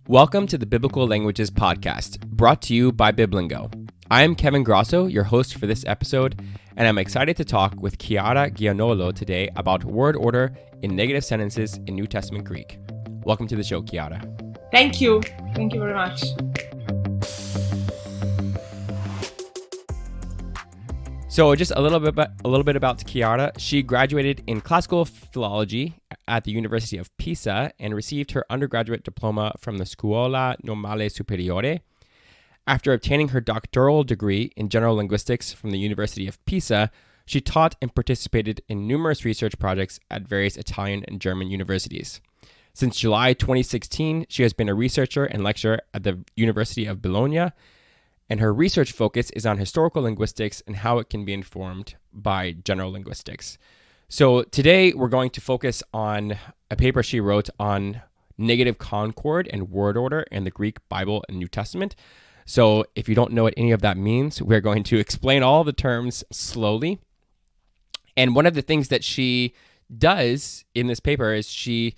Welcome to the Biblical Languages Podcast, brought to you by Biblingo. I am Kevin Grasso, your host for this episode, and I'm excited to talk with Chiara Gianollo today about word order in negative sentences in New Testament Greek. Welcome to the show, Chiara. Thank you. Thank you very much. So just a little bit about Chiara. She graduated in classical philology at the University of Pisa and received her undergraduate diploma from the Scuola Normale Superiore. After obtaining her doctoral degree in general linguistics from the University of Pisa, she taught and participated in numerous research projects at various Italian and German universities. Since July 2016, she has been a researcher and lecturer at the University of Bologna, and her research focus is on historical linguistics and how it can be informed by general linguistics. So today we're going to focus on a paper she wrote on negative concord and word order in the Greek Bible and New Testament. So if you don't know what any of that means, we're going to explain all the terms slowly. And one of the things that she does in this paper is she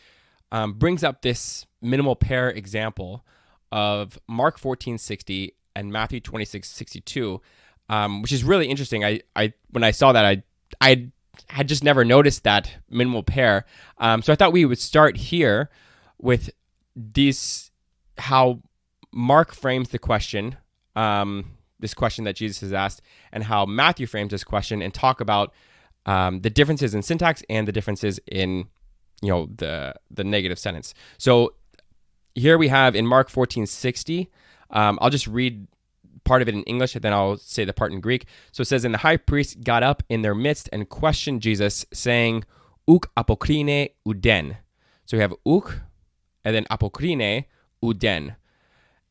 brings up this minimal pair example of Mark 14:60 and Matthew 26:62, which is really interesting. I when I saw that, I had just never noticed that minimal pair. So I thought we would start here with these, how Mark frames the question, this question that Jesus has asked, and how Matthew frames this question, and talk about the differences in syntax and the differences in, the negative sentence. So here we have in Mark 14:60. I'll just read part of it in English, and then I'll say the part in Greek. So it says, "And the high priest got up in their midst and questioned Jesus, saying, Uk apokrine uden." So we have uk, and then apokrine uden.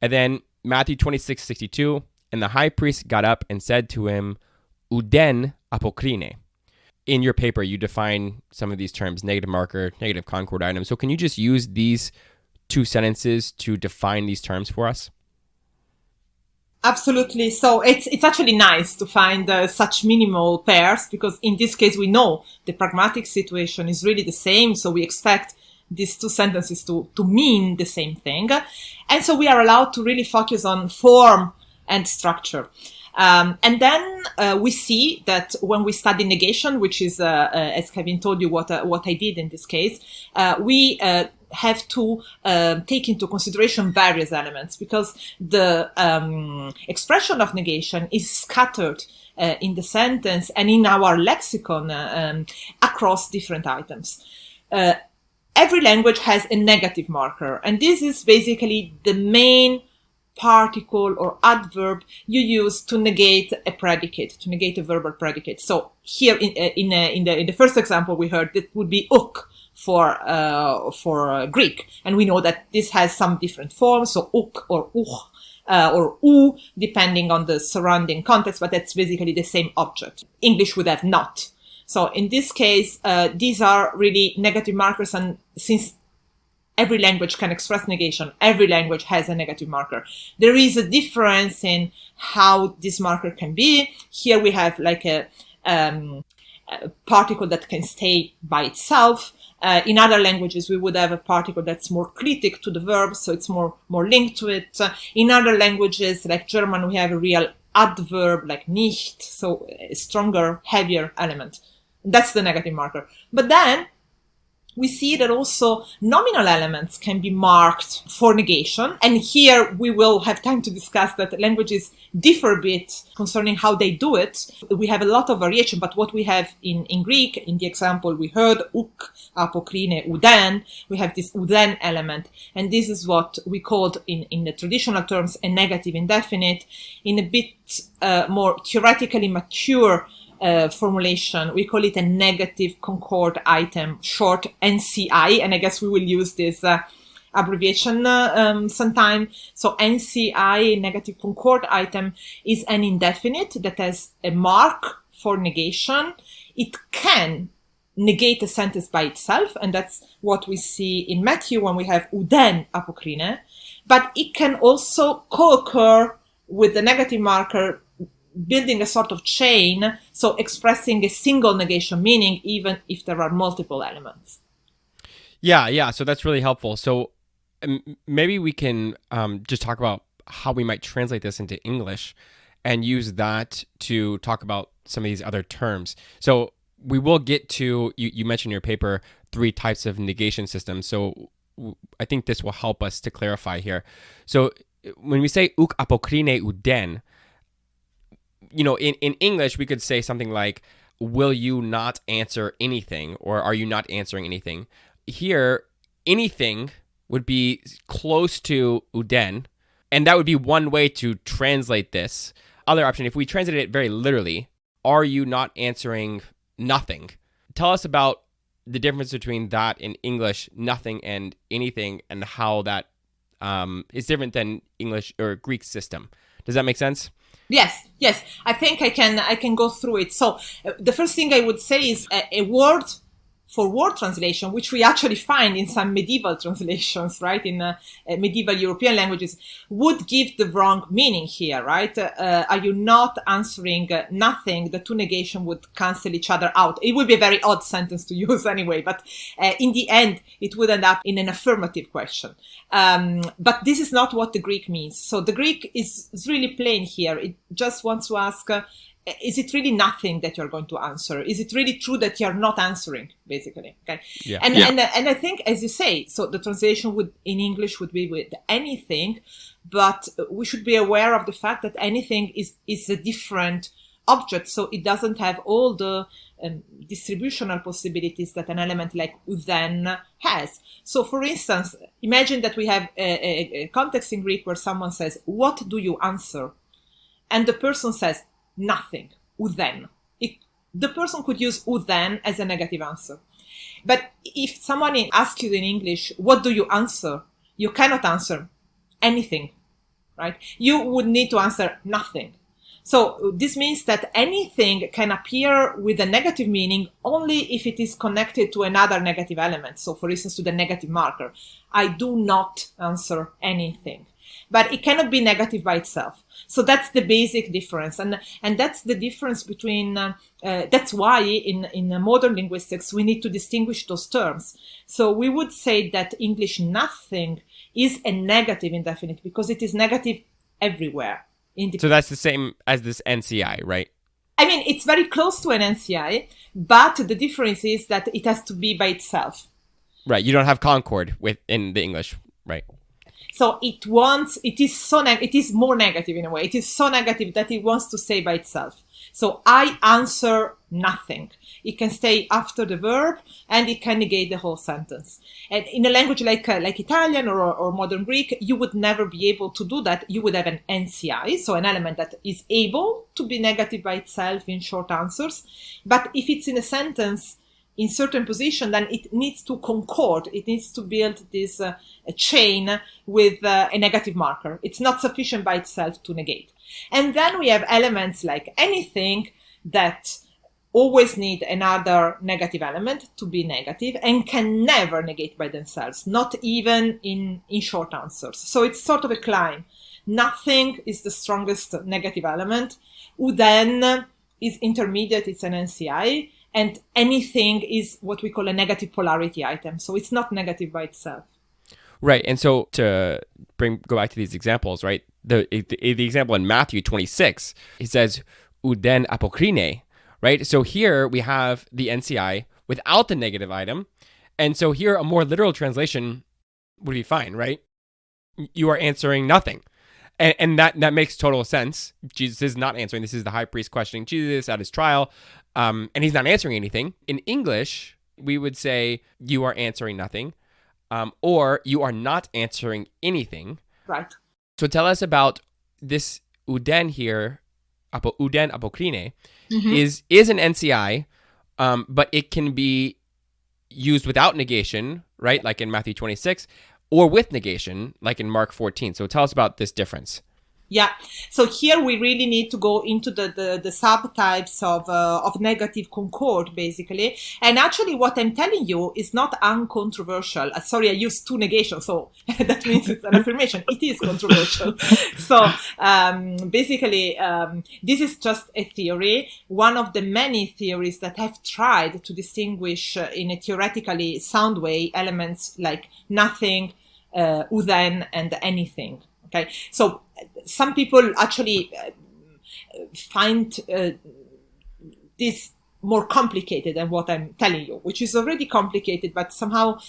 And then Matthew 26:62, "And the high priest got up and said to him, uden apokrine." In your paper, you define some of these terms, negative marker, negative concord item. So can you just use these two sentences to define these terms for us? Absolutely. So it's actually nice to find such minimal pairs, because in this case we know the pragmatic situation is really the same. So we expect these two sentences to mean the same thing. And so we are allowed to really focus on form and structure. And then we see that when we study negation, which is, as Kevin told you, what I did in this case, we have to take into consideration various elements, because the expression of negation is scattered in the sentence and in our lexicon across different items. Every language has a negative marker, and this is basically the main particle or adverb you use to negate a predicate, to negate a verbal predicate. So here in the first example we heard, that would be uk for Greek, and we know that this has some different forms, so uk or or u, depending on the surrounding context, but that's basically the same object. English would have not. So in this case, these are really negative markers, and since every language can express negation, every language has a negative marker. There is a difference in how this marker can be. Here we have like a particle that can stay by itself. In other languages, we would have a particle that's more clitic to the verb, so it's more linked to it. In other languages, like German, we have a real adverb like nicht, so a stronger, heavier element. That's the negative marker. But then we see that also nominal elements can be marked for negation. And here we will have time to discuss that languages differ a bit concerning how they do it. We have a lot of variation, but what we have in Greek, in the example we heard, uk, apokrine, uden, we have this uden element. And this is what we called in the traditional terms a negative indefinite. In a bit more theoretically mature formulation, we call it a negative concord item, short NCI, and I guess we will use this abbreviation sometime. So NCI, negative concord item, is an indefinite that has a mark for negation. It can negate a sentence by itself, and that's what we see in Matthew when we have uden apokrine, but it can also co-occur with the negative marker, building a sort of chain, so expressing a single negation meaning even if there are multiple elements. Yeah. So that's really helpful. So maybe we can just talk about how we might translate this into English and use that to talk about some of these other terms. So we will get to, you mentioned in your paper, 3 types of negation systems. So I think this will help us to clarify here. So when we say uk apokrine uden, in English, we could say something like, will you not answer anything? Or are you not answering anything? Here, anything would be close to uden, and that would be one way to translate this. Other option, if we translate it very literally, are you not answering nothing? Tell us about the difference between that in English, nothing, and anything, and how that is different than English or Greek system. Does that make sense? Yes. I think I can go through it. So the first thing I would say is a word for word translation, which we actually find in some medieval translations, right? In medieval European languages, would give the wrong meaning here, right? Are you not answering nothing? The 2 negation would cancel each other out. It would be a very odd sentence to use anyway, but in the end, it would end up in an affirmative question. But this is not what the Greek means. So the Greek is really plain here. It just wants to ask, is it really nothing that you're going to answer? Is it really true that you're not answering, basically? Okay. Yeah. And I think, as you say, so the translation in English would be with anything, but we should be aware of the fact that anything is a different object. So it doesn't have all the distributional possibilities that an element like uden has. So for instance, imagine that we have a context in Greek where someone says, what do you answer? And the person says, nothing, uden. The person could use uden as a negative answer. But if someone asks you in English, what do you answer? You cannot answer anything, right? You would need to answer nothing. So this means that anything can appear with a negative meaning only if it is connected to another negative element. So for instance, to the negative marker. I do not answer anything. But it cannot be negative by itself. So that's the basic difference. And that's the difference between, that's why in modern linguistics, we need to distinguish those terms. So we would say that English nothing is a negative indefinite because it is negative everywhere. So that's the same as this NCI, right? I mean, it's very close to an NCI, but the difference is that it has to be by itself. Right. You don't have Concord in the English, right? So it is more negative in a way. It is so negative that it wants to say by itself. So I answer nothing. It can stay after the verb and it can negate the whole sentence. And in a language like Italian or modern Greek, you would never be able to do that. You would have an NCI, so an element that is able to be negative by itself in short answers. But if it's in a sentence in certain position, then it needs to concord. It needs to build this a chain with a negative marker. It's not sufficient by itself to negate. And then we have elements like anything that always need another negative element to be negative and can never negate by themselves, not even in short answers. So it's sort of a climb. Nothing is the strongest negative element. Uden is intermediate, it's an NCI. And anything is what we call a negative polarity item. So it's not negative by itself. Right. And so to go back to these examples, right? The example in Matthew 26, he says, uden apokrine, right? So here we have the NCI without the negative item. And so here a more literal translation would be fine, right? You are answering nothing. And that makes total sense. Jesus is not answering. This is the high priest questioning Jesus at his trial. And he's not answering anything. In English, we would say you are answering nothing, or you are not answering anything. Right. So tell us about this uden here, uden apokrine, is an NCI, but it can be used without negation, right? Like in Matthew 26, or with negation, like in Mark 14. So tell us about this difference. Yeah. So here we really need to go into the subtypes of negative concord, basically. And actually what I'm telling you is not uncontroversial. Sorry, I used 2 negations, so that means it's an affirmation. It is controversial. So basically, this is just a theory, one of the many theories that have tried to distinguish in a theoretically sound way elements like nothing, uden and anything. Okay, so some people actually find this more complicated than what I'm telling you, which is already complicated, but somehow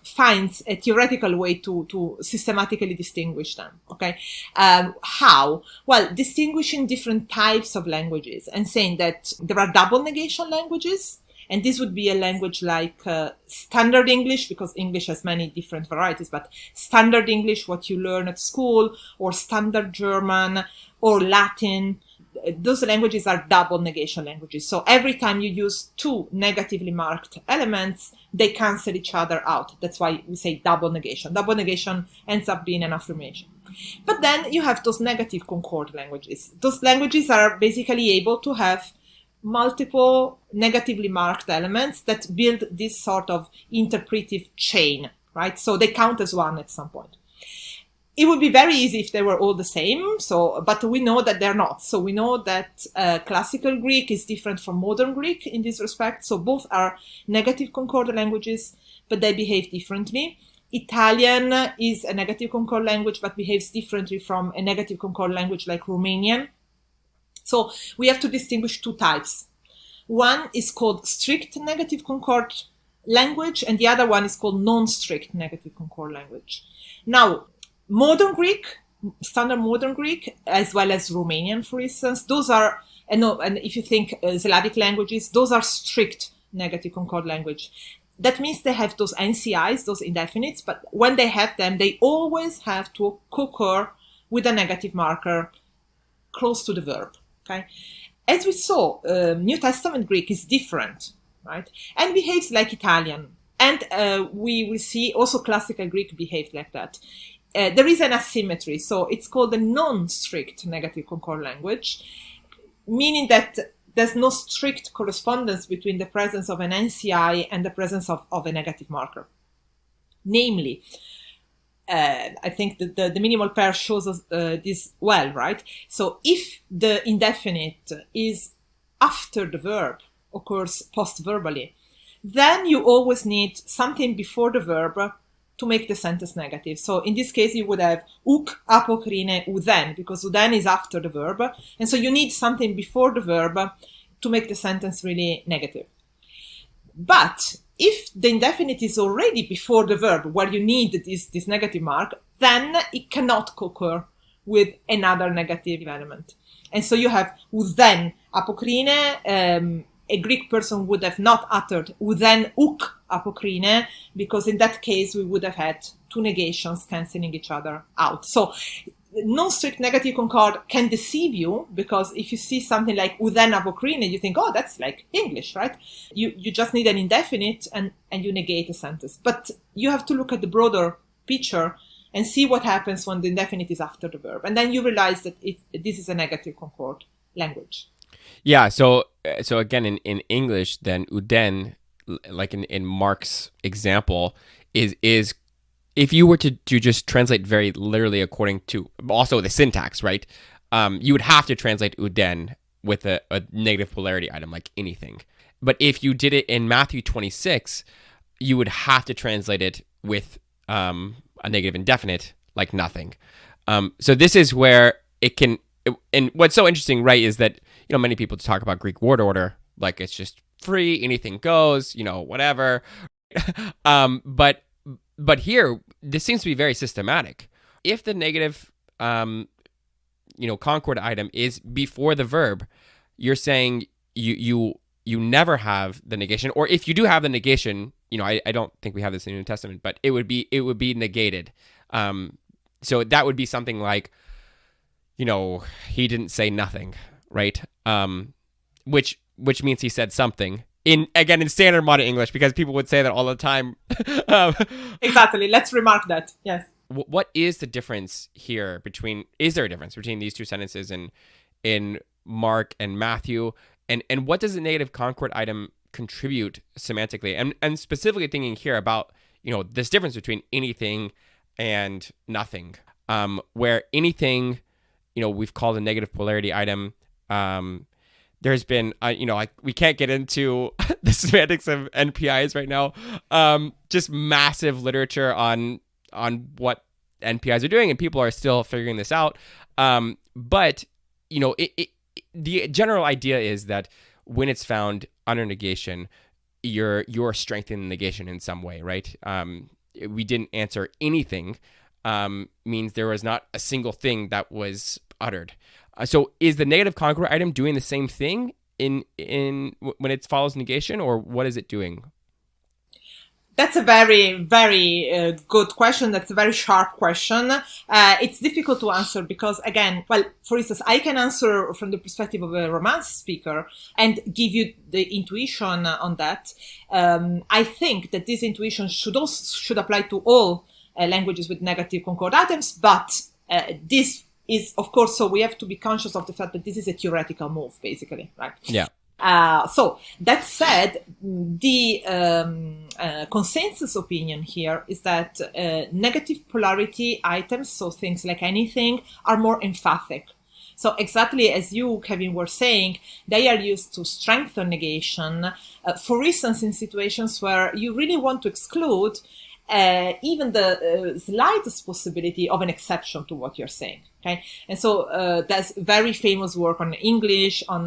finds a theoretical way to systematically distinguish them. Okay, how? Well, distinguishing different types of languages and saying that there are double negation languages. And this would be a language like standard English, because English has many different varieties, but standard English, what you learn at school, or standard German, or Latin. Those languages are double negation languages. So every time you use two negatively marked elements, they cancel each other out. That's why we say double negation. Double negation ends up being an affirmation. But then you have those negative concord languages. Those languages are basically able to have multiple negatively marked elements that build this sort of interpretive chain, right? So they count as one at some point. It would be very easy if they were all the same. But we know that they're not. So we know that classical Greek is different from modern Greek in this respect. So both are negative concord languages, but they behave differently. Italian is a negative concord language, but behaves differently from a negative concord language like Romanian. So we have to distinguish two types. One is called strict negative concord language, and the other one is called non-strict negative concord language. Now, modern Greek, standard modern Greek, as well as Romanian, for instance, those are, and if you think Slavic languages, those are strict negative concord language. That means they have those NCIs, those indefinites, but when they have them, they always have to occur with a negative marker close to the verb. Okay, as we saw, New Testament Greek is different, right, and behaves like Italian, and we will see also classical Greek behaved like that. There is an asymmetry, so it's called a non-strict negative concord language, meaning that there's no strict correspondence between the presence of an NCI and the presence of a negative marker. Namely, I think that the minimal pair shows us this well, right? So if the indefinite is after the verb, occurs post-verbally, then you always need something before the verb to make the sentence negative. So in this case, you would have uk apokrine uden, because uden is after the verb. And so you need something before the verb to make the sentence really negative. But if the indefinite is already before the verb, where you need this negative mark, then it cannot occur with another negative element. And so you have uden apokrine. A Greek person would have not uttered uden uk apokrine, because in that case we would have had two negations cancelling each other out. So non-strict negative concord can deceive you, because if you see something like uden apokrine, you think, oh, that's like English, right? You just need an indefinite and you negate a sentence. But you have to look at the broader picture and see what happens when the indefinite is after the verb. And then you realize that this is a negative concord language. Yeah, so again, in English, then uden, like in Mark's example, is if you were to just translate very literally according to also the syntax, right? You would have to translate uden with a negative polarity item, like anything. But if you did it in Matthew 26, you would have to translate it with a negative indefinite, like nothing. So this is where it can. And what's so interesting, right, is that, you know, many people talk about Greek word order like it's just free, anything goes, you know, whatever. But here, this seems to be very systematic. If the negative, concord item is before the verb, you're saying you never have the negation, or if you do have the negation, you know, I don't think we have this in the New Testament, but it would be negated. So that would be something like, you know, he didn't say nothing, right? Which means he said something. In standard modern English, because people would say that all the time. Exactly. Let's remark that. Yes. What is the difference here between? Is there a difference between these two sentences in Mark and Matthew? And what does the negative concord item contribute semantically? And specifically thinking here about, you know, this difference between anything and nothing, where anything, you know, we've called a negative polarity item. There's been, we can't get into the semantics of NPIs right now. Just massive literature on on what NPIs are doing, and people are still figuring this out. But the general idea is that when it's found under negation, you're strengthening negation in some way, right? We didn't answer anything means there was not a single thing that was uttered. So is the negative concord item doing the same thing in when it follows negation, or what is it doing? That's a very, very good question. That's a very sharp question. It's difficult to answer because, again, well, for instance, I can answer from the perspective of a Romance speaker and give you the intuition on that. I think that this intuition should apply to all languages with negative concord items, but this is, of course, so we have to be conscious of the fact that this is a theoretical move, basically, right? Yeah. So that said, the consensus opinion here is that negative polarity items, so things like anything, are more emphatic. So exactly as you, Kevin, were saying, they are used to strengthen negation. For instance, in situations where you really want to exclude even the slightest possibility of an exception to what you're saying. Okay, and so there's very famous work on English on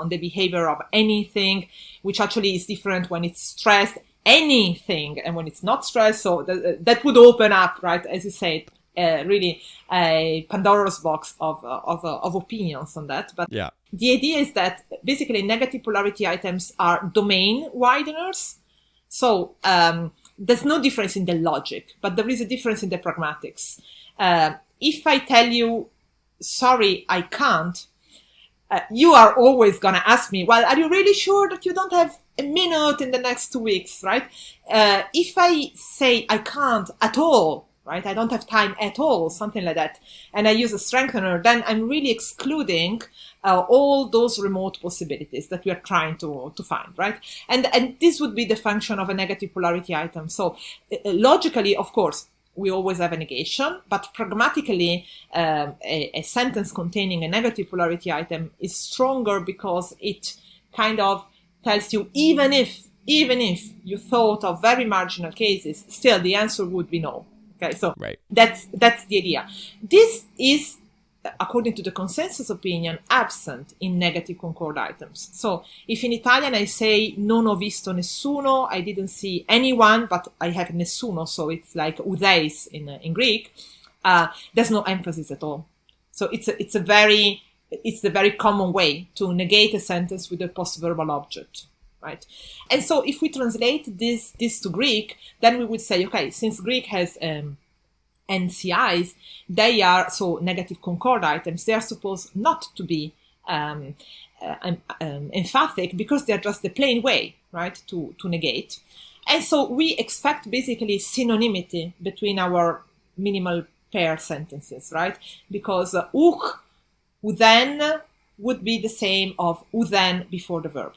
the behavior of anything, which actually is different when it's stressed, anything, and when it's not stressed. So that would open up, right, as you said, really a Pandora's box of opinions on that. But yeah, the idea is that basically negative polarity items are domain wideners. So there's no difference in the logic, but there is a difference in the pragmatics. If I tell you, sorry, I can't, you are always going to ask me, well, are you really sure that you don't have a minute in the next 2 weeks, right? If I say I can't at all, right, I don't have time at all, something like that, and I use a strengthener, then I'm really excluding all those remote possibilities that we are trying to find, right? And this would be the function of a negative polarity item. So logically, of course, we always have a negation, but pragmatically, a sentence containing a negative polarity item is stronger because it kind of tells you, even if you thought of very marginal cases, still the answer would be no. Okay, so right. That's the idea. This is, according to the consensus opinion, absent in negative concord items. So if in Italian I say non ho visto nessuno, I didn't see anyone, but I have nessuno, so it's like oudeis in Greek, there's no emphasis at all. So it's the very common way to negate a sentence with a post-verbal object, right? And so if we translate this to Greek, then we would say, okay, since Greek has NCIs, they are, so negative concord items, they are supposed not to be emphatic because they're just the plain way, right, to negate. And so we expect basically synonymity between our minimal pair sentences, right? Because uden would be the same of uden before the verb.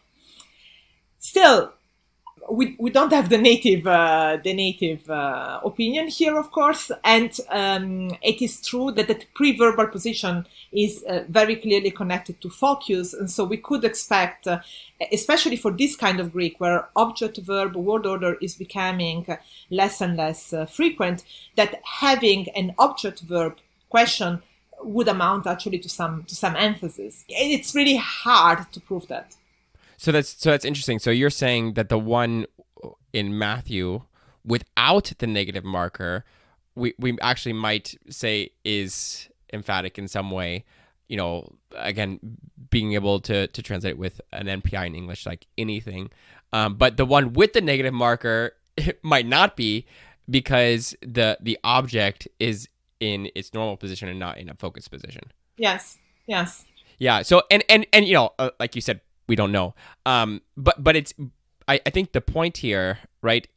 Still, we don't have the native opinion here, of course, and it is true that the pre-verbal position is very clearly connected to focus, and so we could expect, especially for this kind of Greek, where object-verb word order is becoming less and less frequent, that having an object-verb question would amount actually to some emphasis. It's really hard to prove that. So that's interesting. So you're saying that the one in Matthew without the negative marker, we actually might say is emphatic in some way. You know, again, being able to translate with an NPI in English, like anything. But the one with the negative marker it might not be because the object is in its normal position and not in a focused position. Yes. Yeah. So and you know, like you said, we don't know. But it's, I think the point here, right?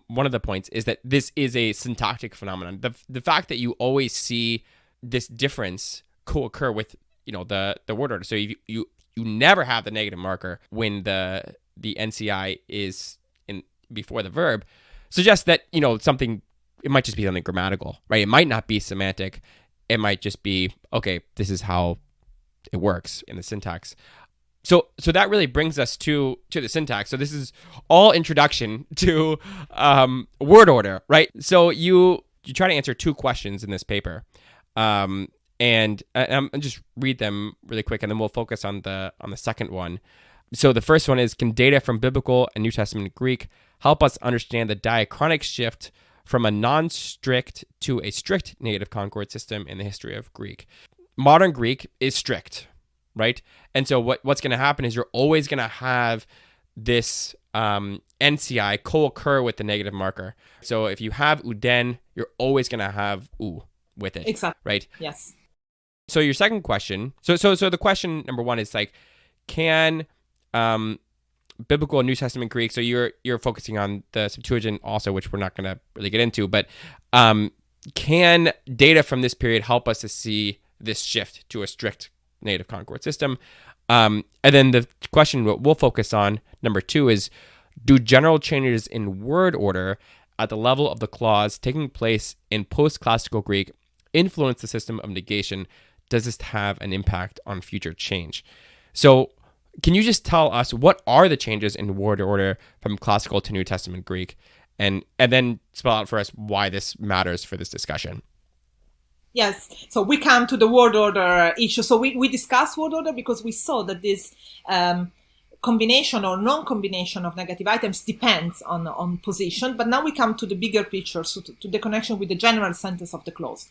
One of the points is that this is a syntactic phenomenon. The fact that you always see this difference co-occur with, you know, the word order. So you never have the negative marker when the NCI is in before the verb, suggests that, you know, something, it might just be something grammatical, right? It might not be semantic. It might just be, okay, this is how it works in the syntax. So that really brings us to the syntax. So this is all introduction to word order, right? So you you try to answer two questions in this paper. And I'll just read them really quick, and then we'll focus on the second one. So the first one is, can data from Biblical and New Testament Greek help us understand the diachronic shift from a non-strict to a strict negative concord system in the history of Greek? Modern Greek is strict, right? And so what's going to happen is you're always going to have this NCI co-occur with the negative marker. So if you have uden, you're always going to have u with it. Exactly. Right? Yes. So your second question, so the question number one is like, can Biblical and New Testament Greek, so you're focusing on the Septuagint also, which we're not going to really get into, but can data from this period help us to see this shift to a strict native concord system? And then the question we'll focus on, number two, is, do general changes in word order at the level of the clause taking place in post-classical Greek influence the system of negation? Does this have an impact on future change? So can you just tell us what are the changes in word order from classical to New Testament Greek, and then spell out for us why this matters for this discussion? Yes, so we come to the word order issue. So we discussed word order because we saw that this combination or non-combination of negative items depends on position. But now we come to the bigger picture, so to the connection with the general sentence of the clause.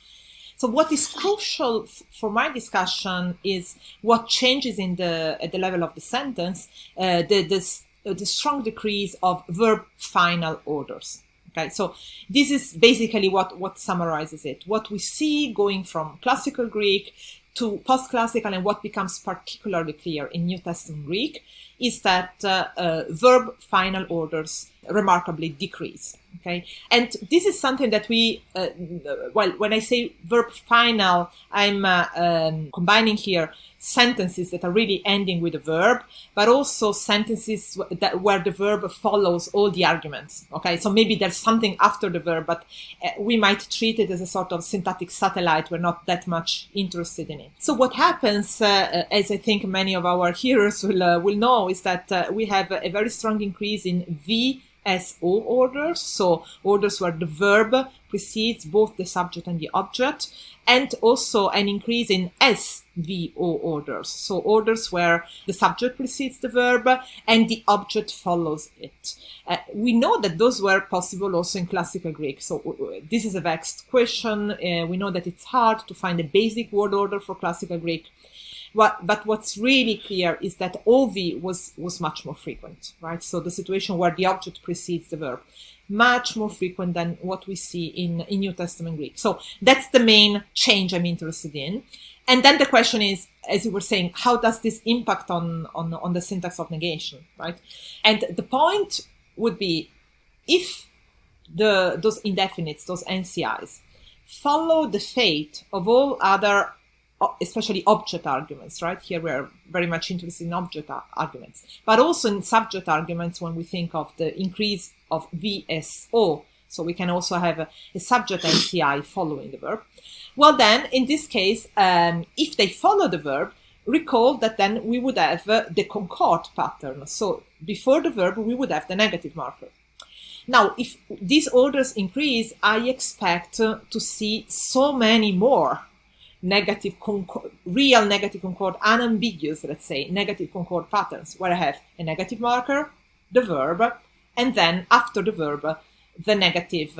So what is crucial for my discussion is what changes at the level of the sentence, the strong decrease of verb final orders. Okay, so this is basically what summarizes it. What we see going from classical Greek to post-classical, and what becomes particularly clear in New Testament Greek, is that verb final orders remarkably decrease. Okay, and this is something that we, when I say verb final, I'm combining here sentences that are really ending with a verb, but also sentences where the verb follows all the arguments. Okay, so maybe there's something after the verb, but we might treat it as a sort of syntactic satellite. We're not that much interested in it. So what happens, as I think many of our hearers will know, is that we have a very strong increase in VSO orders, so orders where the verb precedes both the subject and the object, and also an increase in SVO orders, so orders where the subject precedes the verb and the object follows it. We know that those were possible also in classical Greek, so this is a vexed question. We know that it's hard to find a basic word order for classical Greek. But what's really clear is that OV was much more frequent, right? So the situation where the object precedes the verb, much more frequent than what we see in New Testament Greek. So that's the main change I'm interested in. And then the question is, as you were saying, how does this impact on the syntax of negation, right? And the point would be, if those indefinites, those NCIs, follow the fate of all other, especially object arguments, right? Here we're very much interested in object arguments, but also in subject arguments when we think of the increase of VSO. So we can also have a subject NCI following the verb. Well, then, in this case, if they follow the verb, recall that then we would have the Concord pattern. So before the verb, we would have the negative marker. Now, if these orders increase, I expect to see so many more negative concord, real negative concord, unambiguous, let's say, negative concord patterns, where I have a negative marker, the verb, and then after the verb, the negative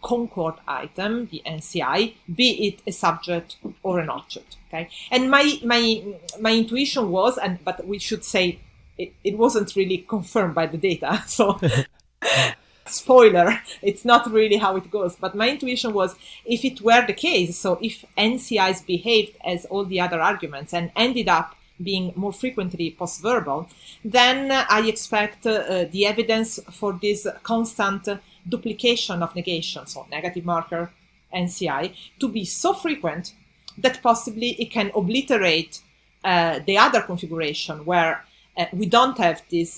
concord item, the NCI, be it a subject or an object. Okay, and my intuition was, but we should say it wasn't really confirmed by the data, so. Spoiler, it's not really how it goes. But my intuition was, if it were the case, so if NCIs behaved as all the other arguments and ended up being more frequently post-verbal, then I expect the evidence for this constant duplication of negation, so negative marker, NCI, to be so frequent that possibly it can obliterate the other configuration where we don't have this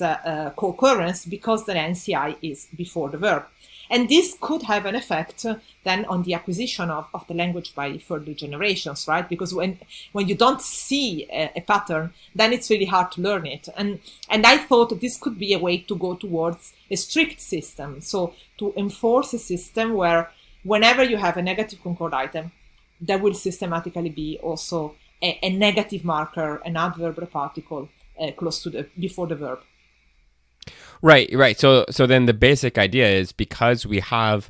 co-occurrence because the NCI is before the verb. And this could have an effect then on the acquisition of the language by further generations, right? Because when you don't see a pattern, then it's really hard to learn it. And I thought this could be a way to go towards a strict system. So to enforce a system where whenever you have a negative concord item, there will systematically be also a negative marker, an adverb reparticle close to before the verb. Right. So then the basic idea is, because we have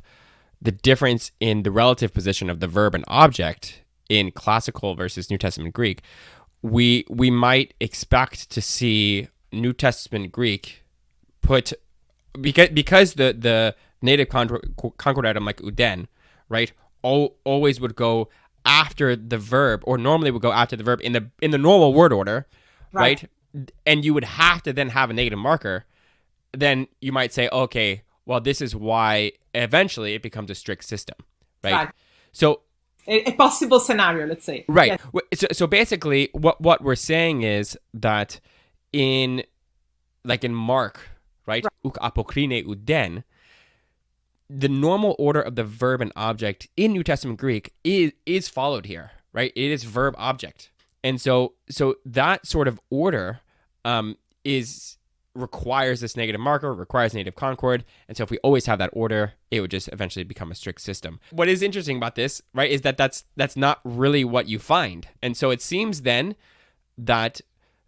the difference in the relative position of the verb and object in classical versus New Testament Greek, we might expect to see New Testament Greek put, because the native concord item like uden, right, always would go after the verb, or normally would go after the verb in the normal word order, right? And you would have to then have a negative marker. Then you might say, okay, well, this is why eventually it becomes a strict system, right? So a possible scenario, let's say. Right. Yes. So basically, what we're saying is that in Mark, right, uk apokrine uden, the normal order of the verb and object in New Testament Greek is followed here, right? It is verb object, and so that sort of order requires this negative marker, requires native concord, and so if we always have that order, it would just eventually become a strict system. What is interesting about this, right, is that that's not really what you find, and so it seems then that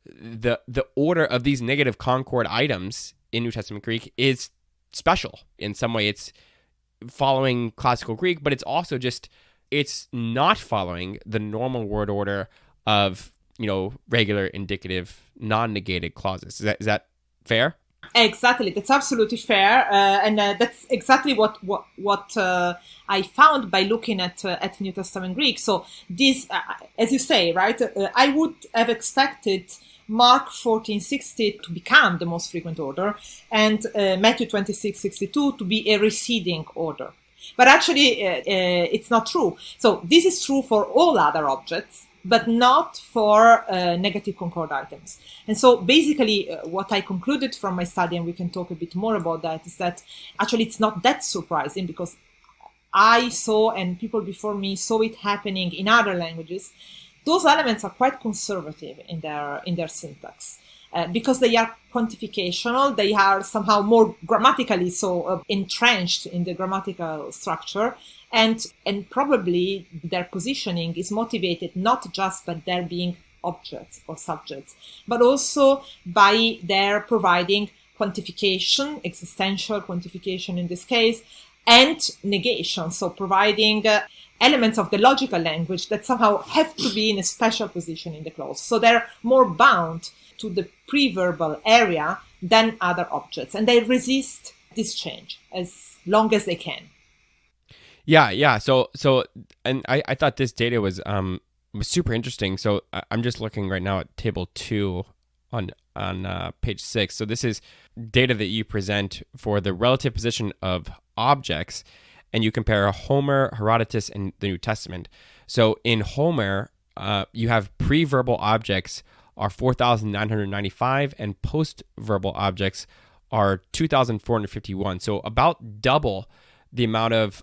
the order of these negative concord items in New Testament Greek is special in some way. It's following classical Greek, but it's also it's not following the normal word order of, regular, indicative, non-negated clauses. Is that fair? Exactly, that's absolutely fair, and that's exactly what I found by looking at New Testament Greek. So this, as you say, right, I would have expected Mark 14:60 to become the most frequent order, and Matthew 26:62 to be a receding order. But actually, it's not true. So this is true for all other objects, but not for negative concord items. And so basically what I concluded from my study, and we can talk a bit more about that, is that actually it's not that surprising, because I saw, and people before me saw it happening in other languages. Those elements are quite conservative in their syntax. Because they are quantificational, they are somehow more grammatically entrenched in the grammatical structure, and probably their positioning is motivated not just by their being objects or subjects, but also by their providing quantification, existential quantification in this case, and negation, so providing elements of the logical language that somehow have to be in a special position in the clause. So they're more bound to the pre-verbal area than other objects, and they resist this change as long as they can. Yeah. So, and I thought this data was super interesting. So I'm just looking right now at table 2 on page 6. So this is data that you present for the relative position of objects, and you compare Homer, Herodotus, and the New Testament. So in Homer, you have pre-verbal objects are 4,995, and post-verbal objects are 2,451. So about double the amount of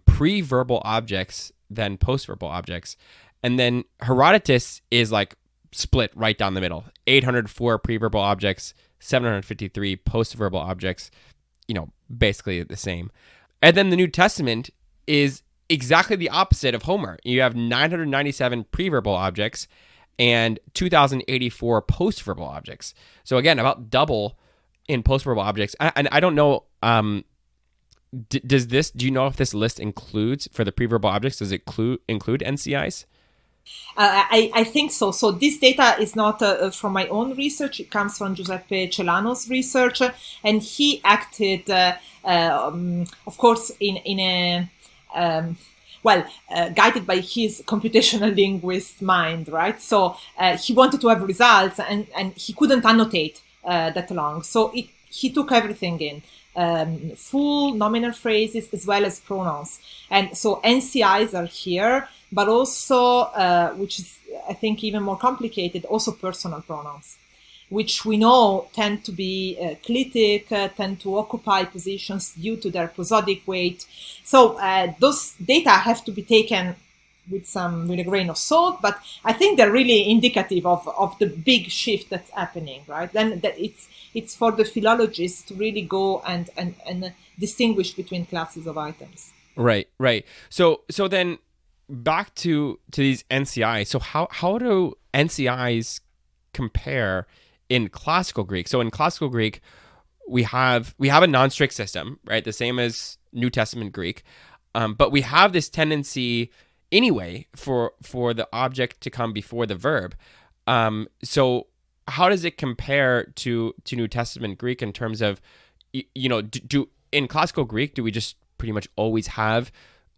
pre-verbal objects than post-verbal objects. And then Herodotus is split right down the middle. 804 pre-verbal objects, 753 post-verbal objects, basically the same. And then the New Testament is exactly the opposite of Homer. You have 997 pre-verbal objects and 2,084 post-verbal objects. So again, about double in post-verbal objects. And I don't know, do you know if this list includes, for the pre-verbal objects, does it include NCIs? I think so. So this data is not from my own research. It comes from Giuseppe Celano's research, and he acted, of course, in a guided by his computational linguist mind, right? So he wanted to have results, and he couldn't annotate that long. So he took everything in, full nominal phrases as well as pronouns. And so NCIs are here, but also, which is, I think, even more complicated, also personal pronouns, which we know tend to be clitic, tend to occupy positions due to their prosodic weight. So those data have to be taken with a grain of salt, but I think they're really indicative of the big shift that's happening, right? Then that it's for the philologists to really go and distinguish between classes of items. Right, right. So then back to these NCIs. So how do NCIs compare in classical Greek? So in classical Greek, we have a non-strict system, right? The same as New Testament Greek, but we have this tendency anyway for the object to come before the verb. So how does it compare to New Testament Greek in terms of, do in classical Greek, do we just pretty much always have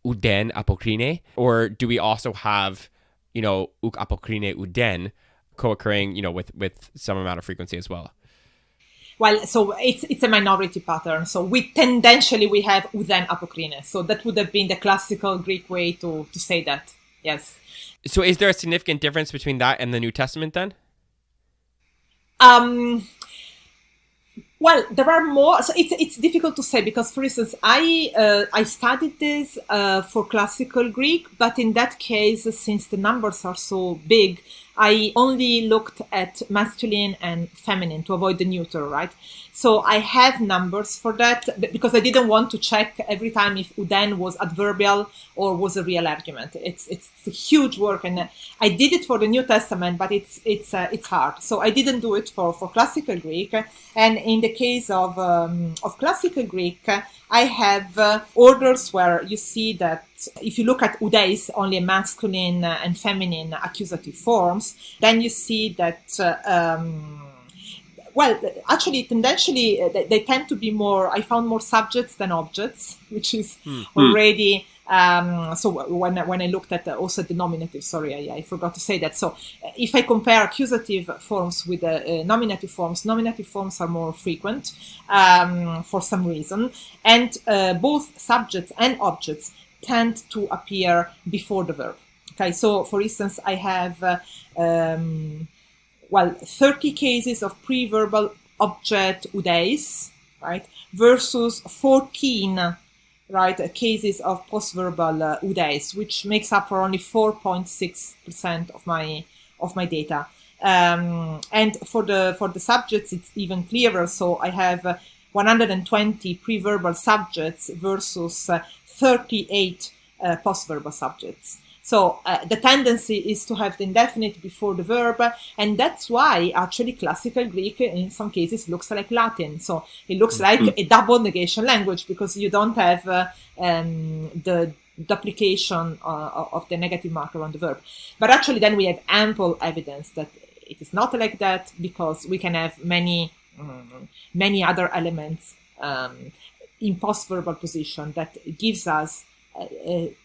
uden apokrine, or do we also have uk apokrine uden co-occurring with some amount of frequency as well? Well, so it's a minority pattern. So we have uden apokrine. So that would have been the classical Greek way to say that. Yes. So is there a significant difference between that and the New Testament then? Well, there are more. So it's difficult to say because, for instance, I studied this for classical Greek, but in that case, since the numbers are so big, I only looked at masculine and feminine to avoid the neuter, right? So I have numbers for that because I didn't want to check every time if uden was adverbial or was a real argument. It's a huge work, and I did it for the New Testament, but it's hard. So I didn't do it for classical Greek. And in the case of classical Greek, I have orders where you see that if you look at udeis, only masculine and feminine accusative forms, then you see that, actually, tendentially, they tend to be more, I found more subjects than objects, which is already... so when I looked at also the nominative, sorry, I forgot to say that. So if I compare accusative forms with nominative forms are more frequent for some reason. And both subjects and objects tend to appear before the verb. Okay, so for instance, I have 30 cases of pre-verbal object udeis, right, versus 14 cases of post-verbal udeis, which makes up for only 4.6% of my data. And for the subjects, it's even clearer. So I have 120 pre-verbal subjects versus 38 post-verbal subjects. So the tendency is to have the indefinite before the verb, and that's why actually classical Greek in some cases looks like Latin. So it looks like a double negation language because you don't have the duplication of the negative marker on the verb. But actually then we have ample evidence that it is not like that because we can have many other elements in post-verbal position that gives us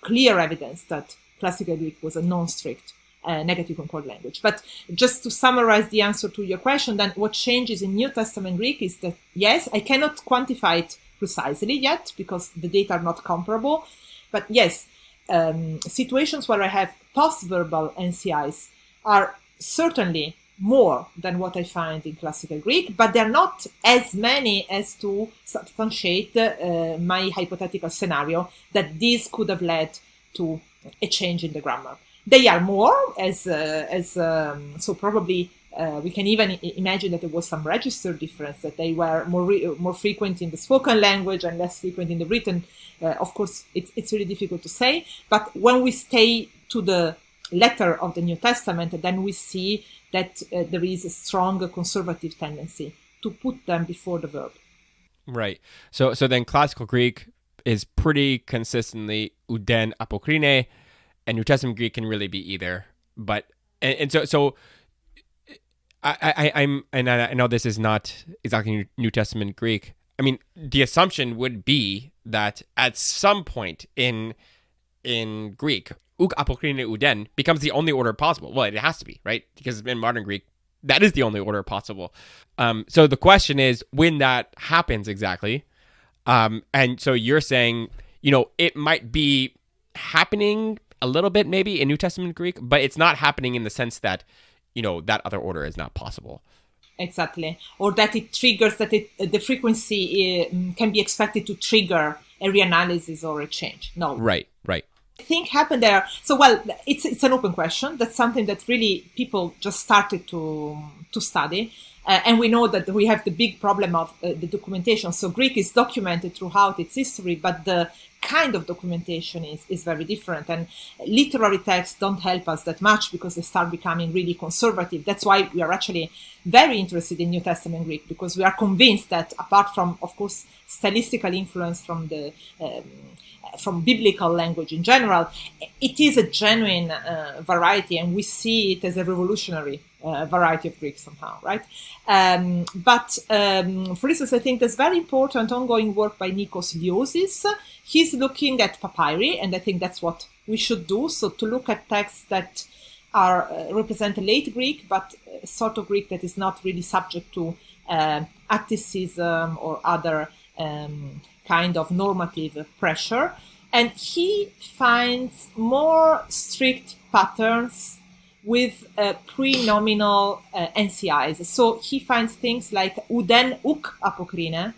clear evidence that classical Greek was a non-strict negative concord language. But just to summarize the answer to your question, then what changes in New Testament Greek is that, yes, I cannot quantify it precisely yet because the data are not comparable. But yes, situations where I have post-verbal NCIs are certainly more than what I find in classical Greek, but they're not as many as to substantiate my hypothetical scenario that this could have led to a change in the grammar. They are more so probably we can even imagine that there was some register difference, that they were more frequent in the spoken language and less frequent in the written. Of course, it's really difficult to say, but when we stay to the letter of the New Testament, then we see that there is a strong conservative tendency to put them before the verb. Right. So then classical Greek is pretty consistently uden apokrine, and New Testament Greek can really be either. But so I know this is not exactly New Testament Greek. I mean, the assumption would be that at some point in Greek, uk apokrine uden becomes the only order possible. Well, it has to be, right? Because in modern Greek, that is the only order possible. So the question is when that happens exactly. And so you're saying, it might be happening a little bit maybe in New Testament Greek, but it's not happening in the sense that, that other order is not possible. Exactly. Or that it triggers, the frequency can be expected to trigger a reanalysis or a change. No. Right. I think happened there. So, well, it's an open question. That's something that really people just started to study. And we know that we have the big problem of the documentation. So Greek is documented throughout its history, but the kind of documentation is very different. And literary texts don't help us that much because they start becoming really conservative. That's why we are actually very interested in New Testament Greek, because we are convinced that apart from, of course, stylistical influence from the from biblical language in general, it is a genuine variety, and we see it as a revolutionary variety of Greek somehow, right? But for instance, I think there's very important ongoing work by Nikos Liosis. He's looking at papyri, and I think that's what we should do. So to look at texts that are represent late Greek, but sort of Greek that is not really subject to atticism or other kind of normative pressure. And he finds more strict patterns with pre-nominal NCIs. So he finds things like uden uk apokrine,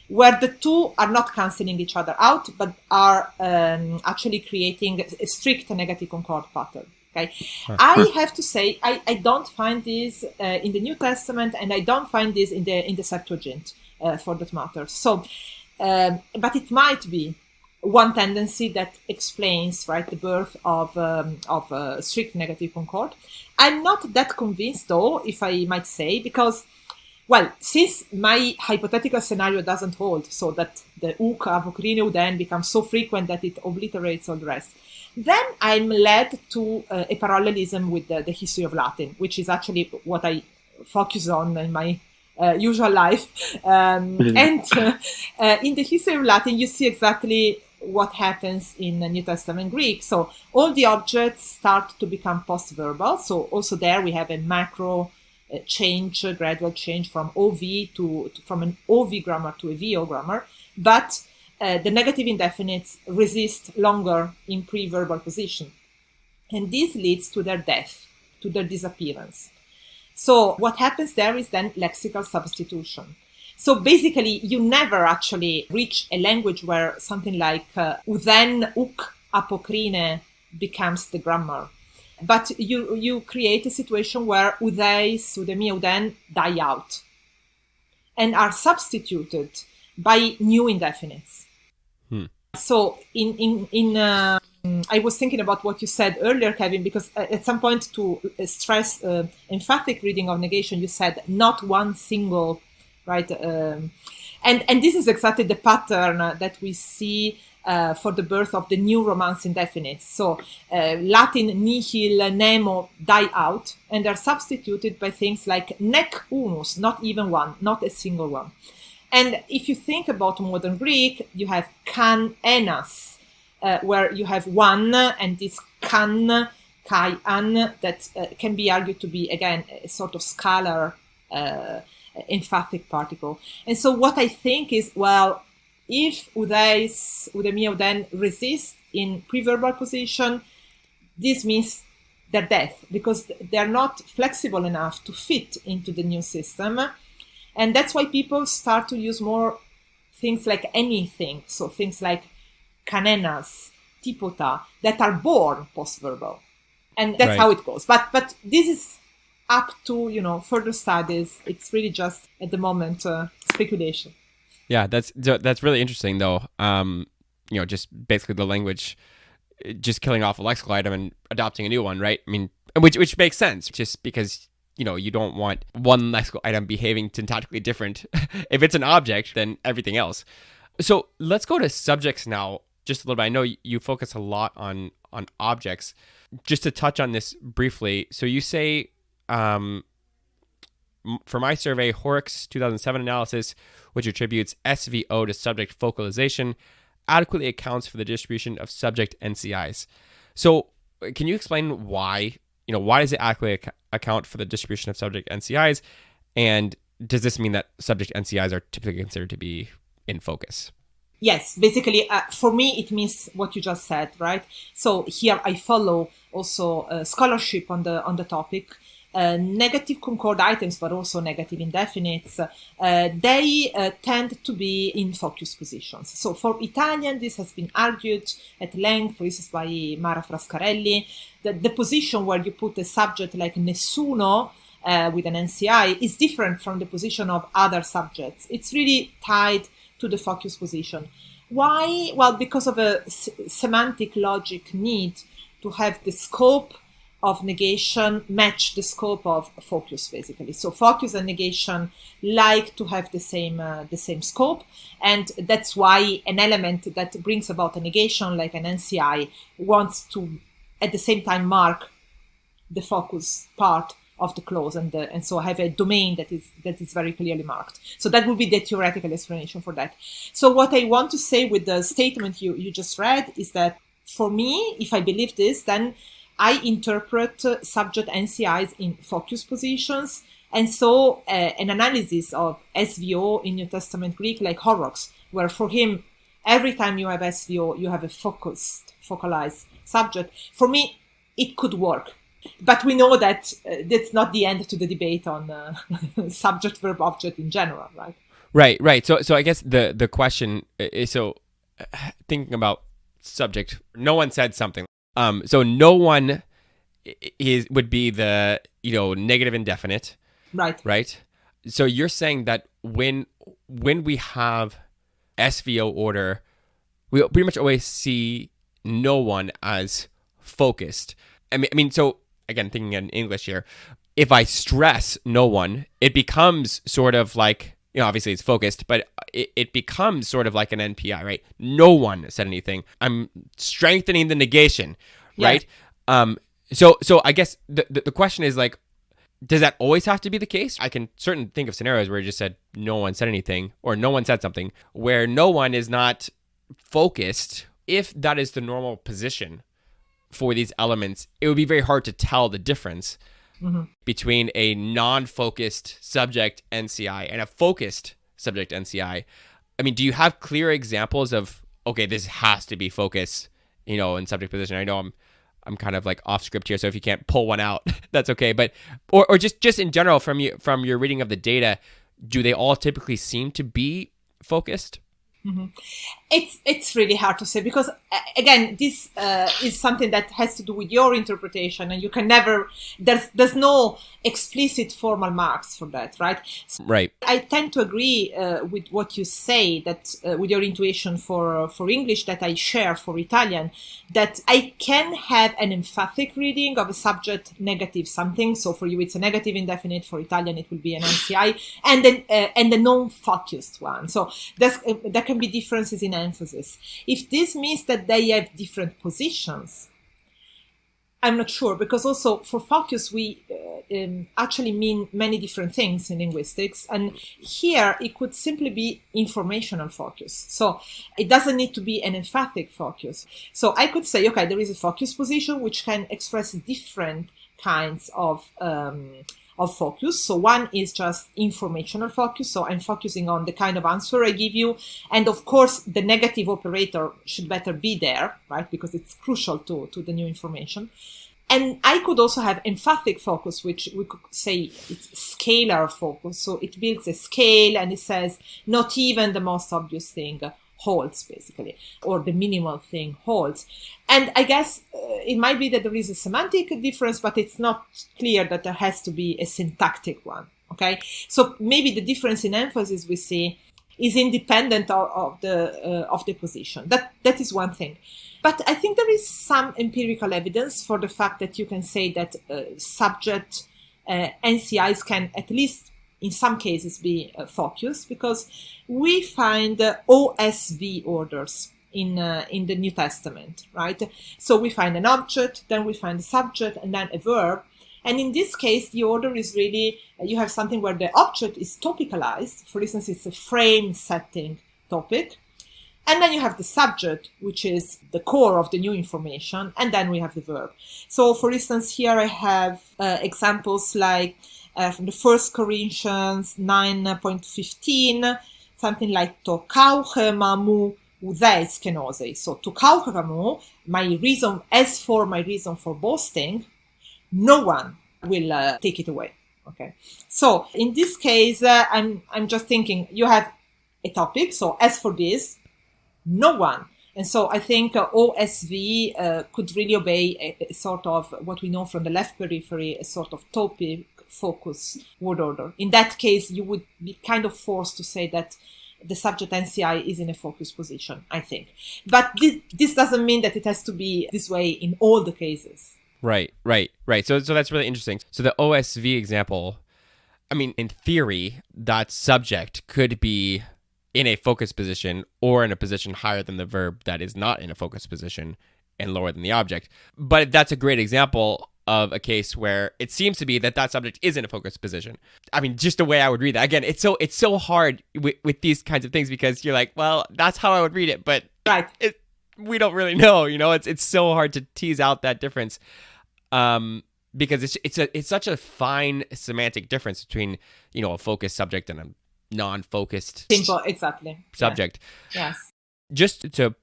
where the two are not cancelling each other out, but are actually creating a strict negative concord pattern. Okay, I have to say I don't find this in the New Testament, and I don't find this in the Septuagint, for that matter. So, but it might be one tendency that explains, right, the birth of strict negative concord. I'm not that convinced, though, if I might say, because, well, since my hypothetical scenario doesn't hold, so that the uk apokrine then becomes so frequent that it obliterates all the rest, then I'm led to a parallelism with the history of Latin, which is actually what I focus on in my usual life. And in the history of Latin, you see exactly what happens in New Testament Greek. So all the objects start to become post-verbal. So also there we have a macro change, a gradual change from OV from an OV grammar to a VO grammar. But the negative indefinites resist longer in pre-verbal position. And this leads to their death, to their disappearance. So what happens there is then lexical substitution. So basically, you never actually reach a language where something like uden uk apokrine becomes the grammar. But you create a situation where udeis, udemia, uden die out and are substituted by new indefinites. So I was thinking about what you said earlier, Kevin, because at some point to stress emphatic reading of negation, you said not one single, right? And this is exactly the pattern that we see for the birth of the new Romance indefinites. So Latin nihil, nemo die out, and are substituted by things like nec unus, not even one, not a single one. And if you think about modern Greek, you have kan, enas, where you have one, and this kan, kai, an, that can be argued to be, again, a sort of scalar emphatic particle. And so what I think is, well, if udeis, udemia, uden resist in preverbal position, this means their death, because they're not flexible enough to fit into the new system. And that's why people start to use more things like anything. So things like kanenas, tipota, that are born post-verbal. And that's how it goes. But this is up to, further studies. It's really just, at the moment, speculation. Yeah, that's really interesting, though. Just basically the language just killing off a lexical item and adopting a new one, right? I mean, which makes sense, just because you don't want one lexical item behaving syntactically different if it's an object than everything else. So let's go to subjects now, just a little bit. I know you focus a lot on objects. Just to touch on this briefly, so you say, for my survey, Horrocks' 2007 analysis, which attributes SVO to subject focalization, adequately accounts for the distribution of subject NCIs. So can you explain why does it adequately account for the distribution of subject NCIs? And does this mean that subject NCIs are typically considered to be in focus? Yes, basically, for me, it means what you just said, right? So here I follow also scholarship on the topic. Negative concord items, but also negative indefinites, they tend to be in focus positions. So for Italian, this has been argued at length, for instance, by Mara Frascarelli, that the position where you put a subject like nessuno with an NCI is different from the position of other subjects. It's really tied to the focus position. Why? Well, because of a semantic logic need to have the scope of negation match the scope of focus, basically. So focus and negation like to have the same scope, and that's why an element that brings about a negation, like an NCI, wants to at the same time mark the focus part of the clause, and so have a domain that is very clearly marked. So that would be the theoretical explanation for that. So what I want to say with the statement you just read is that for me, if I believe this, then I interpret subject NCIs in focus positions, and so an analysis of SVO in New Testament Greek, like Horrocks, where for him, every time you have SVO, you have a focalized subject. For me, it could work. But we know that that's not the end to the debate on subject, verb, object in general, right? Right. So I guess the question is, so thinking about subject, no one said something. So no one would be the negative indefinite, right? So you're saying that when we have SVO order, we pretty much always see no one as focused. I mean, so again, thinking in English here, if I stress no one, it becomes sort of like, obviously it's focused, but it becomes sort of like an NPI, right? No one said anything. I'm strengthening the negation, right? So I guess the question is, like, does that always have to be the case? I can certainly think of scenarios where you just said no one said anything, or no one said something, where no one is not focused. If that is the normal position for these elements, it would be very hard to tell the difference between a non-focused subject NCI and a focused subject NCI. I mean, do you have clear examples of, okay, this has to be focus, in subject position? I know I'm kind of like off script here, so if you can't pull one out, that's okay. But or just in general, from your reading of the data, do they all typically seem to be focused? Mm-hmm. It's really hard to say, because again, this is something that has to do with your interpretation, and you can never, there's no explicit formal marks for that, right? So right. I tend to agree with what you say, that with your intuition for English that I share for Italian, that I can have an emphatic reading of a subject negative something. So for you it's a negative indefinite, for Italian it will be an NCI, and then and the non-focused one. So there can be differences in emphasis. If this means that they have different positions, I'm not sure, because also for focus we actually mean many different things in linguistics, and here it could simply be informational focus. So it doesn't need to be an emphatic focus. So I could say, okay, there is a focus position which can express different kinds of focus. So one is just informational focus. So I'm focusing on the kind of answer I give you. And of course, the negative operator should better be there, right? Because it's crucial to the new information. And I could also have emphatic focus, which we could say it's scalar focus. So it builds a scale and it says not even the most obvious thing holds, basically, or the minimal thing holds. And I guess it might be that there is a semantic difference, but it's not clear that there has to be a syntactic one. Okay, so maybe the difference in emphasis we see is independent of the position. That is one thing. But I think there is some empirical evidence for the fact that you can say that subject NCIs can at least in some cases be focused, because we find OSV orders in the New Testament, right? So we find an object, then we find a subject, and then a verb. And in this case, the order is really, you have something where the object is topicalized. For instance, it's a frame setting topic. And then you have the subject, which is the core of the new information. And then we have the verb. So for instance, here I have examples like from the 1 Corinthians 9.15, something like to kauchemamu udeis kenose. So to kauchemamu, my reason, as for my reason for boasting, no one will take it away. Okay. So in this case, I'm just thinking you have a topic. So as for this, no one. And so I think OSV could really obey a sort of what we know from the left periphery, a sort of topic focus word order. In that case, you would be kind of forced to say that the subject NCI is in a focus position, I think. But this doesn't mean that it has to be this way in all the cases. Right. So that's really interesting. So the OSV example, I mean, in theory, that subject could be in a focus position or in a position higher than the verb that is not in a focus position and lower than the object. But that's a great example of a case where it seems to be that subject is in a focus position. I mean, just the way I would read that. Again, it's so hard with these kinds of things because you're like, well, that's how I would read it, but right. We don't really know. It's so hard to tease out that difference, because it's such a fine semantic difference between a focused subject and a non-focused simple subject. Yes. Just to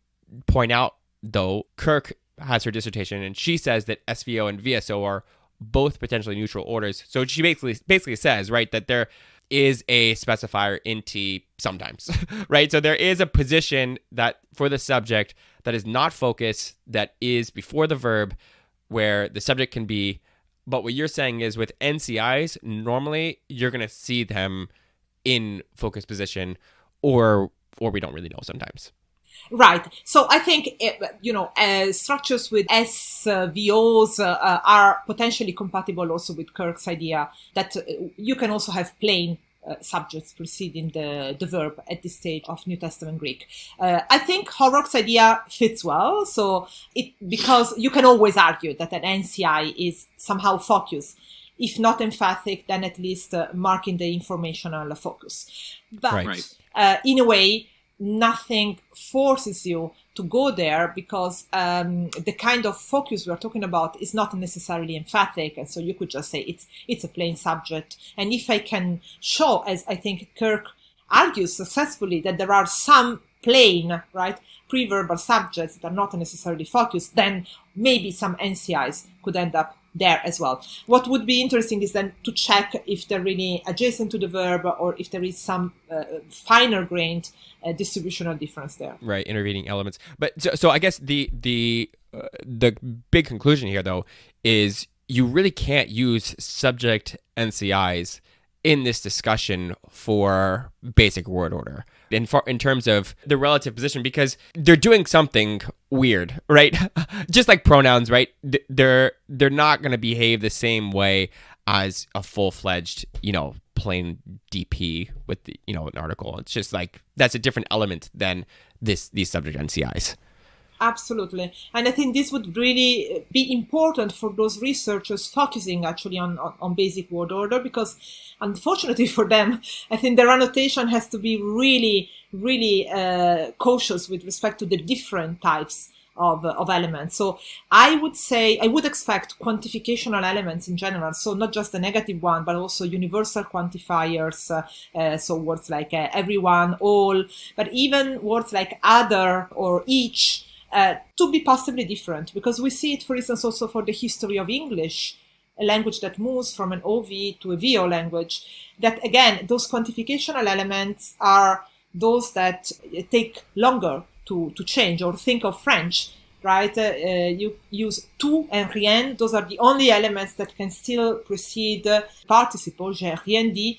point out, though, Kirk has her dissertation, and she says that SVO and VSO are both potentially neutral orders. So she basically says, right, that there is a specifier in T sometimes, right? So there is a position that for the subject that is not focus, that is before the verb, where the subject can be. But what you're saying is with NCIs, normally you're going to see them in focus position, or we don't really know sometimes. Right. So I think, structures with SVOs are potentially compatible also with Kirk's idea that you can also have plain subjects preceding the verb at this stage of New Testament Greek. I think Horrocks' idea fits well. So because you can always argue that an NCI is somehow focused. If not emphatic, then at least marking the informational focus. But in a way, nothing forces you to go there because the kind of focus we're talking about is not necessarily emphatic. And so you could just say it's a plain subject. And if I can show, as I think Kirk argues successfully, that there are some plain, right, pre-verbal subjects that are not necessarily focused, then maybe some NCIs could end up there as well. What would be interesting is then to check if they're really adjacent to the verb or if there is some finer grained distributional difference there. Right, intervening elements. But so I guess the big conclusion here, though, is you really can't use subject NCIs in this discussion for basic word order in terms of the relative position, because they're doing something weird, right? Just like pronouns, right? They're not going to behave the same way as a full-fledged, plain DP with the, an article. It's just like that's a different element than these subject NCIs. Absolutely. And I think this would really be important for those researchers focusing actually on basic word order, because unfortunately for them, I think their annotation has to be really, really cautious with respect to the different types of elements. So I would expect quantificational elements in general. So not just the negative one, but also universal quantifiers. So words like everyone, all, but even words like other or each, to be possibly different, because we see it, for instance, also for the history of English, a language that moves from an OV to a VO language, that again, those quantificational elements are those that take longer to change. Or think of French, right? You use tout and rien. Those are the only elements that can still precede participle, j'ai rien dit,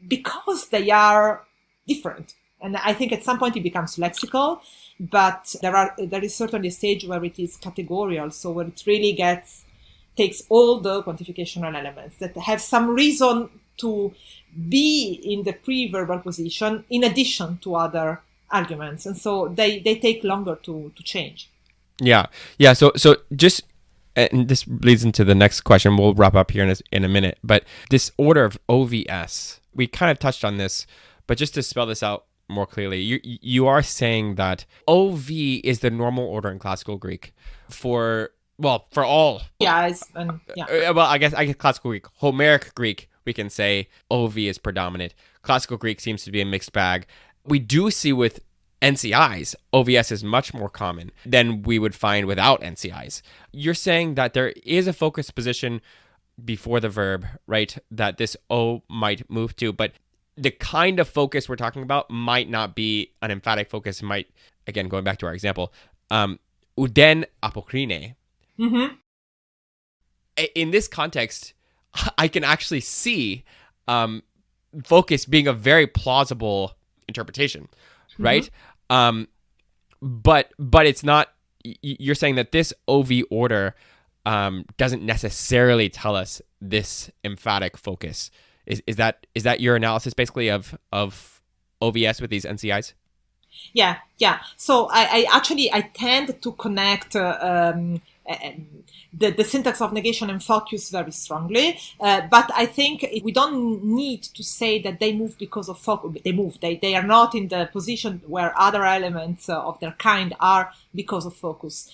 because they are different. And I think at some point it becomes lexical, but there is certainly a stage where it is categorical, so where it really takes all the quantificational elements that have some reason to be in the pre-verbal position in addition to other arguments, and so they take longer to change. Yeah. So just, and this leads into the next question. We'll wrap up here in a minute, but this order of OVS, we kind of touched on this, but just to spell this out more clearly, you are saying that OV is the normal order in classical Greek for all. Well, I guess classical Greek, Homeric Greek, we can say OV is predominant. Classical Greek seems to be a mixed bag. We do see with NCIs, OVS is much more common than we would find without NCIs. You're saying that there is a focus position before the verb, right, that this O might move to, but the kind of focus we're talking about might not be an emphatic focus. Might, again, going back to our example, uden apokrine. Mm-hmm. In this context, I can actually see focus being a very plausible interpretation, right? But it's not. You're saying that this OV order doesn't necessarily tell us this emphatic focus. Is that your analysis basically of OVS with these NCIs? Yeah. So I actually tend to connect the syntax of negation and focus very strongly, but I think we don't need to say that they move because of focus. They move. They are not in the position where other elements of their kind are because of focus.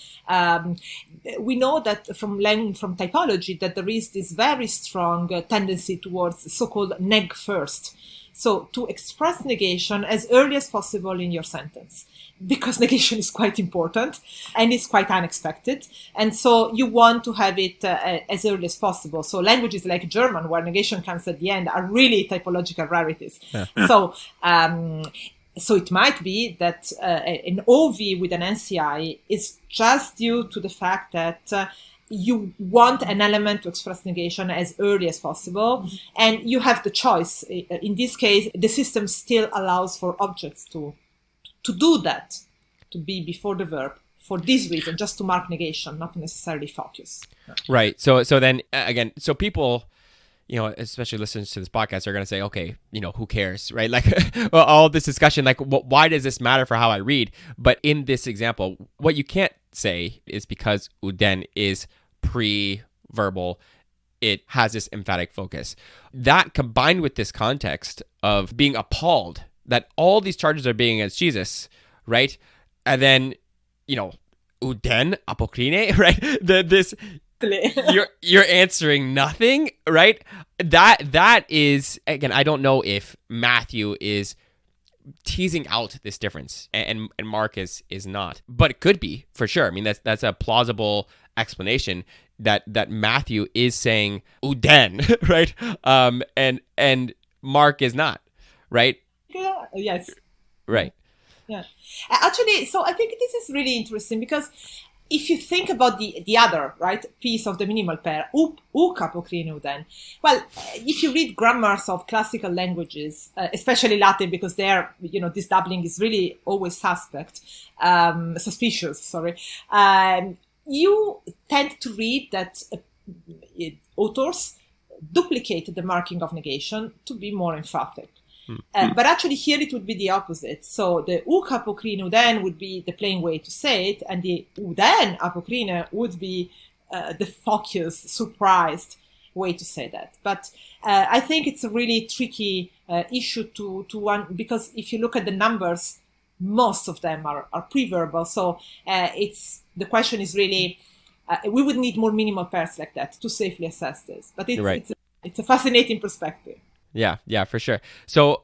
We know that from typology that there is this very strong tendency towards so-called neg first. So to express negation as early as possible in your sentence, because negation is quite important and it's quite unexpected. And so you want to have it as early as possible. So languages like German, where negation comes at the end, are really typological rarities. Yeah. So it might be that an OV with an NCI is just due to the fact that you want an element to express negation as early as possible, and you have the choice. In this case, the system still allows for objects to do that, to be before the verb for this reason, just to mark negation, not necessarily focus. Right. So then again, so people, especially listeners to this podcast, are going to say, okay, who cares, right? Like all this discussion, like why does this matter for how I read? But in this example, what you can't say is because uden is pre-verbal, it has this emphatic focus. That combined with this context of being appalled that all these charges are being against Jesus, right? And then, uden, apokrine, right? You're answering nothing, right? That is, again, I don't know if Matthew is teasing out this difference and Mark is not, but it could be for sure. I mean, that's a plausible explanation that Matthew is saying uden, right? And Mark is not, right? Yeah, yes. Right. Yeah. Actually, so I think this is really interesting because if you think about the other, right, piece of the minimal pair, uk apokrine uden, well, if you read grammars of classical languages, especially Latin, because there, this doubling is really always suspicious, sorry, you tend to read that authors duplicate the marking of negation to be more emphatic. But actually here it would be the opposite. So the uk apokrine uden would be the plain way to say it, and the uden apokrine would be the focused, surprised way to say that. But I think it's a really tricky issue to because if you look at the numbers, most of them are pre-verbal. So the question is really, we would need more minimal pairs like that to safely assess this. But it's a fascinating perspective. Yeah, for sure. So,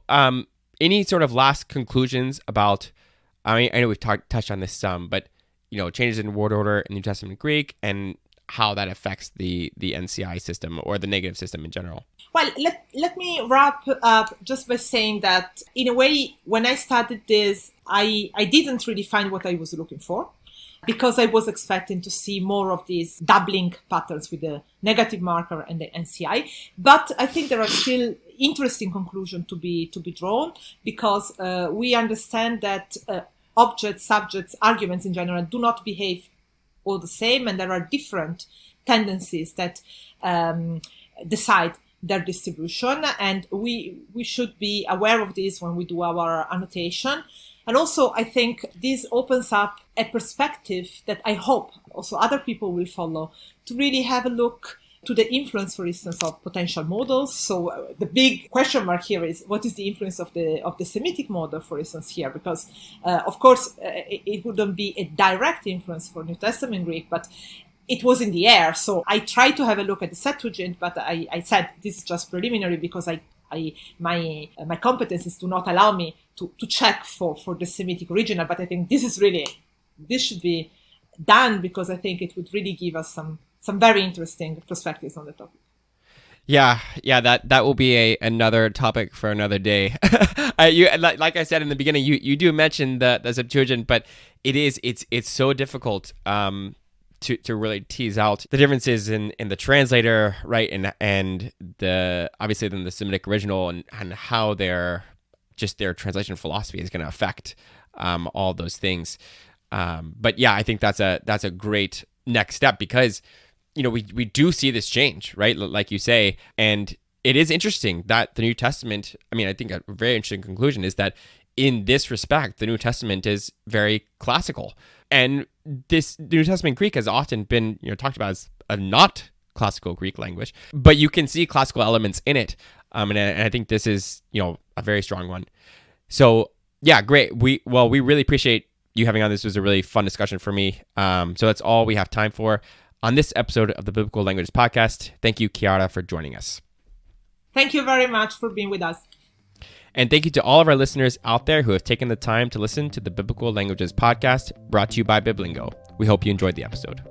any sort of last conclusions about? I mean, I know we've touched on this some, but changes in word order in New Testament Greek and how that affects the NCI system or the negative system in general. Well, let me wrap up just by saying that in a way, when I started this, I didn't really find what I was looking for, because I was expecting to see more of these doubling patterns with the negative marker and the NCI. But I think there are still interesting conclusions to be drawn, because we understand that objects, subjects, arguments in general do not behave all the same, and there are different tendencies that decide their distribution, and we should be aware of this when we do our annotation. And also, I think this opens up a perspective that I hope also other people will follow, to really have a look to the influence, for instance, of potential models. So the big question mark here is, what is the influence of the Semitic model, for instance, here? Because, of course, it wouldn't be a direct influence for New Testament Greek, but it was in the air. So I tried to have a look at the Septuagint, but I said this is just preliminary, because my competencies do not allow me to check for the Semitic original. But I think this should be done, because I think it would really give us some very interesting perspectives on the topic. Yeah, that will be another topic for another day. Like I said in the beginning, you do mention the Septuagint, but it's so difficult to really tease out the differences in the translator, right, and the obviously then the Semitic original and how their translation philosophy is going to affect all those things. But yeah, I think that's a great next step, because we do see this change, right, like you say, and it is interesting that the New Testament, I mean, I think a very interesting conclusion is that in this respect, the New Testament is very classical. And this New Testament Greek has often been talked about as a not classical Greek language, but you can see classical elements in it. And I think this is, a very strong one. So yeah, great. We really appreciate you having on. This was a really fun discussion for me. So that's all we have time for on this episode of the Biblical Languages Podcast. Thank you, Chiara, for joining us. Thank you very much for being with us. And thank you to all of our listeners out there who have taken the time to listen to the Biblical Languages Podcast, brought to you by Biblingo. We hope you enjoyed the episode.